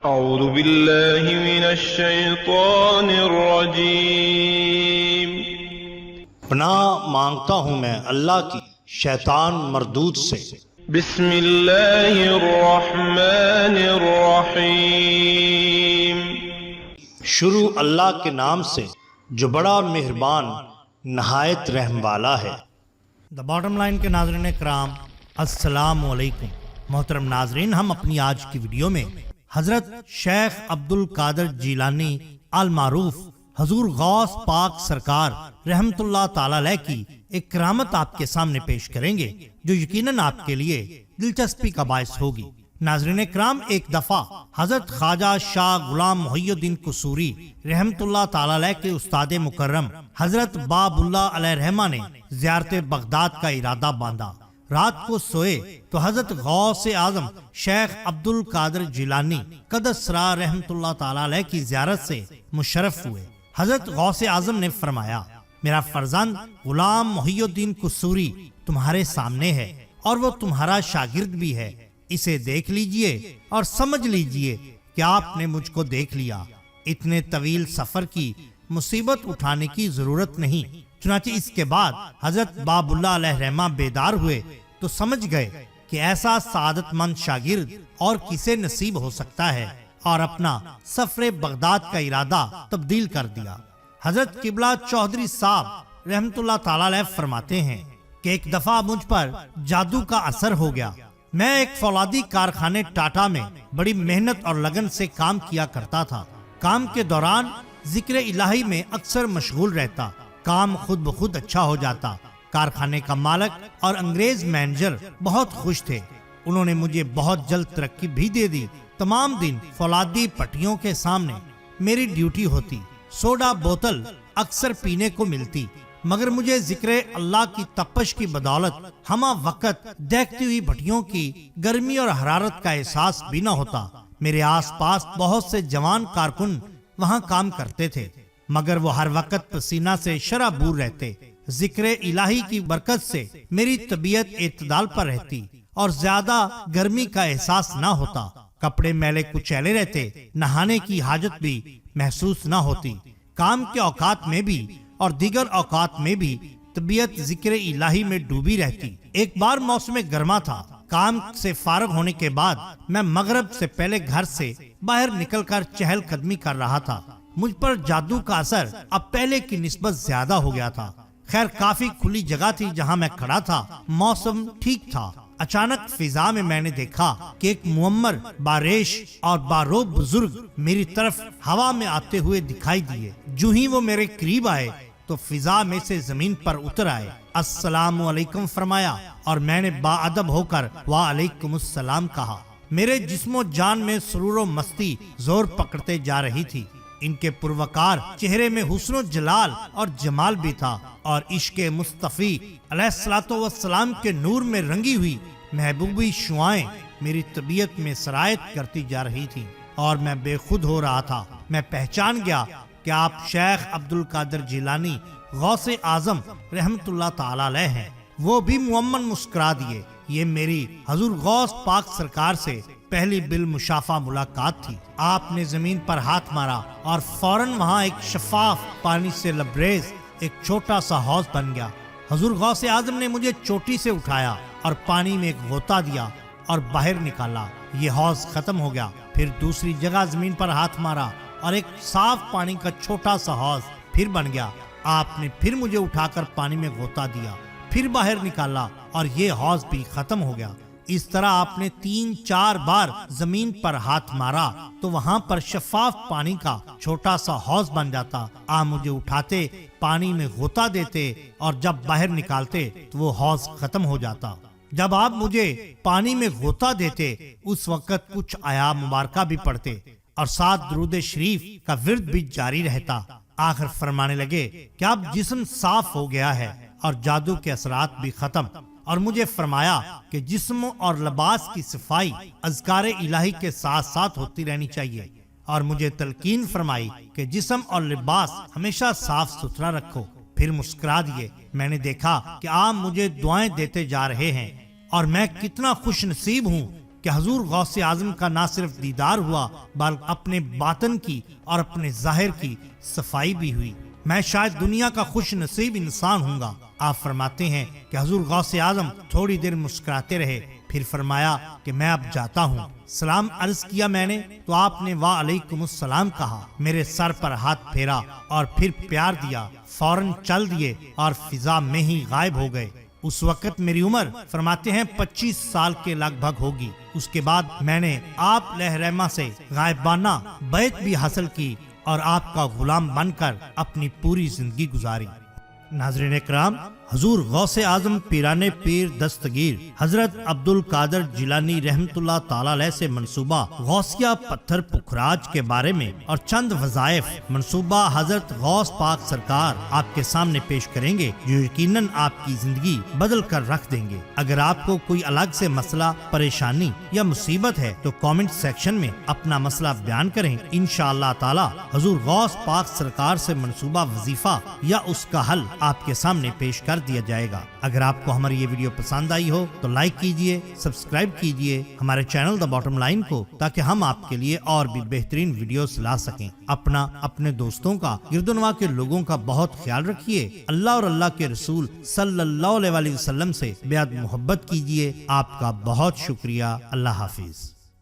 اعوذ باللہ من الشیطان الرجیم۔ پناہ مانگتا ہوں میں اللہ کی شیطان مردود سے۔ بسم اللہ الرحمن الرحیم۔ شروع اللہ کے نام سے جو بڑا مہربان نہایت رحم والا ہے۔ دا باٹم لائن کے ناظرین کرام، السلام علیکم۔ محترم ناظرین، ہم اپنی آج کی ویڈیو میں حضرت شیخ عبد القادر جیلانی المعروف حضور غوث پاک سرکار رحمت اللہ تعالی علیہ کی ایک کرامت آپ کے سامنے پیش کریں گے جو یقیناً آپ کے لیے دلچسپی کا باعث ہوگی۔ ناظرین کرام، ایک دفعہ حضرت خواجہ شاہ غلام محی الدین قصوری رحمت اللہ تعالی علیہ کے استاد مکرم حضرت باب اللہ علیہ رحمہ نے زیارت بغداد کا ارادہ باندھا۔ رات کو سوئے تو حضرت غوث اعظم شیخ عبد القادر جیلانی قدس سرا رحمت اللہ تعالی علیہ کی زیارت سے مشرف ہوئے۔ حضرت غوث اعظم نے فرمایا، میرا فرزند غلام محی الدین قصوری تمہارے سامنے ہے اور وہ تمہارا شاگرد بھی ہے، اسے دیکھ لیجئے اور سمجھ لیجئے کہ آپ نے مجھ کو دیکھ لیا۔ اتنے طویل سفر کی مصیبت اٹھانے کی ضرورت نہیں۔ چنانچہ اس کے بعد حضرت باب اللہ علیہ رحمہ بیدار ہوئے تو سمجھ گئے کہ ایسا سعادت مند شاگرد اور کسے نصیب ہو سکتا ہے، اور اپنا سفر بغداد کا ارادہ تبدیل کر دیا۔ حضرت قبلہ چودھری صاحب رحمت اللہ تعالی علیہ فرماتے ہیں کہ ایک دفعہ مجھ پر جادو کا اثر ہو گیا۔ میں ایک فولادی کارخانے ٹاٹا میں بڑی محنت اور لگن سے کام کیا کرتا تھا۔ کام کے دوران ذکر الہی میں اکثر مشغول رہتا، کام خود بخود اچھا ہو جاتا۔ کارخانے کا مالک اور انگریز مینیجر بہت خوش تھے، انہوں نے مجھے بہت جلد ترقی بھی دے دی۔ تمام دن فولادی پٹیوں کے سامنے میری ڈیوٹی ہوتی، سوڈا بوتل اکثر پینے کو ملتی، مگر مجھے ذکر اللہ کی تپش کی بدولت ہمہ وقت دیکھتی ہوئی بھٹیوں کی گرمی اور حرارت کا احساس بھی نہ ہوتا۔ میرے آس پاس بہت سے جوان کارکن وہاں کام کرتے تھے، مگر وہ ہر وقت پسینہ سے شرابور رہتے۔ ذکر الہی کی برکت سے میری طبیعت اعتدال پر رہتی اور زیادہ گرمی کا احساس نہ ہوتا۔ کپڑے میلے کچیلے رہتے، نہانے کی حاجت بھی محسوس نہ ہوتی۔ کام کے اوقات میں بھی اور دیگر اوقات میں بھی طبیعت ذکر الہی میں ڈوبی رہتی۔ ایک بار موسم گرما تھا، کام سے فارغ ہونے کے بعد میں مغرب سے پہلے گھر سے باہر نکل کر چہل قدمی کر رہا تھا۔ مجھ پر جادو کا اثر اب پہلے کی نسبت زیادہ ہو گیا تھا۔ خیر، کافی کھلی جگہ تھی جہاں میں کھڑا تھا، موسم ٹھیک تھا۔ اچانک فضا میں نے دیکھا کہ ایک معمر باریش اور باروب بزرگ میری طرف ہوا میں آتے ہوئے دکھائی دیے۔ جو ہی وہ میرے قریب آئے تو فضا میں سے زمین پر اتر آئے، السلام علیکم فرمایا، اور میں نے با ادب ہو کر وعلیکم السلام کہا۔ میرے جسم و جان میں سرور و مستی زور پکڑتے جا رہی تھی۔ ان کے پروکار چہرے میں حسن و جلال اور جمال بھی تھا، اور عشق مصطفی علیہ الصلوۃ والسلام کے نور میں رنگی ہوئی محبوبی شعائیں میری طبیعت میں سرایت کرتی جا رہی تھی، اور میں بے خود ہو رہا تھا۔ میں پہچان گیا کہ آپ شیخ عبد القادر جیلانی غوث اعظم رحمت اللہ تعالی علیہ ہیں۔ وہ بھی معمن مسکرا دیے۔ یہ میری حضور غوث پاک سرکار سے پہلی بالمشافہ ملاقات تھی۔ آپ نے زمین پر ہاتھ مارا اور فوراً وہاں ایک شفاف پانی سے لبریز ایک چھوٹا سا حوض بن گیا۔ حضور غوث اعظم نے مجھے چوٹی سے اٹھایا اور پانی میں ایک غوطہ دیا اور باہر نکالا۔ یہ حوض ختم ہو گیا۔ پھر دوسری جگہ زمین پر ہاتھ مارا اور ایک صاف پانی کا چھوٹا سا حوض پھر بن گیا۔ آپ نے پھر مجھے اٹھا کر پانی میں غوطہ دیا، پھر باہر نکالا اور یہ حوض بھی ختم ہو گیا۔ اس طرح آپ نے 3-4 بار زمین پر ہاتھ مارا تو وہاں پر شفاف پانی کا چھوٹا سا حوض بن جاتا۔ آپ مجھے اٹھاتے، پانی میں غوطہ دیتے، اور جب باہر نکالتے تو وہ حوض ختم ہو جاتا۔ جب آپ مجھے پانی میں غوطہ دیتے اس وقت کچھ آیا مبارکہ بھی پڑھتے اور ساتھ درود شریف کا ورد بھی جاری رہتا۔ آخر فرمانے لگے کہ اب جسم صاف ہو گیا ہے اور جادو کے اثرات بھی ختم، اور مجھے فرمایا کہ جسم اور لباس کی صفائی اذکار الہی کے ساتھ ساتھ ہوتی رہنی چاہیے، اور مجھے تلقین فرمائی کہ جسم اور لباس ہمیشہ صاف ستھرا رکھو۔ پھر مسکرا دیے۔ میں نے دیکھا کہ آپ مجھے دعائیں دیتے جا رہے ہیں، اور میں کتنا خوش نصیب ہوں کہ حضور غوث اعظم کا نہ صرف دیدار ہوا بلکہ اپنے باطن کی اور اپنے ظاہر کی صفائی بھی ہوئی۔ میں شاید دنیا کا خوش نصیب انسان ہوں گا۔ آپ فرماتے ہیں کہ حضور غوث اعظم تھوڑی دیر مسکراتے رہے، پھر فرمایا کہ میں اب جاتا ہوں۔ سلام عرض کیا میں نے تو آپ نے وعلیکم السلام کہا، میرے سر پر ہاتھ پھیرا اور پھر پیار دیا، فوراً چل دیے اور فضا میں ہی غائب ہو گئے۔ اس وقت میری عمر فرماتے ہیں 25 سال کے لگ بھگ ہوگی۔ اس کے بعد میں نے آپ علیہ رحمہ سے غائبانہ بیعت بھی حاصل کی اور آپ کا غلام بن کر اپنی پوری زندگی گزاری۔ ناظرین اکرام، حضور غوث اعظم پیران پیر دستگیر حضرت عبد القادر جیلانی رحمت اللہ تعالی علیہ سے منصوبہ غوثیہ پتھر پکھراج کے بارے میں اور چند وظائف منصوبہ حضرت غوث پاک سرکار آپ کے سامنے پیش کریں گے، جو یقیناً آپ کی زندگی بدل کر رکھ دیں گے۔ اگر آپ کو کوئی الگ سے مسئلہ، پریشانی یا مصیبت ہے تو کامنٹ سیکشن میں اپنا مسئلہ بیان کریں، انشاءاللہ تعالی حضور غوث پاک سرکار سے منصوبہ وظیفہ یا اس کا حل آپ کے سامنے پیش کر دیا جائے گا۔ اگر آپ کو ہماری یہ ویڈیو پسند آئی ہو تو لائک کیجئے، سبسکرائب کیجئے ہمارے چینل دا باٹم لائن کو، تاکہ ہم آپ کے لیے اور بھی بہترین ویڈیوز لا سکیں۔ اپنا، اپنے دوستوں کا، گرد و نواح کے لوگوں کا بہت خیال رکھیے۔ اللہ اور اللہ کے رسول صلی اللہ علیہ وسلم سے بے حد محبت کیجئے۔ آپ کا بہت شکریہ۔ اللہ حافظ۔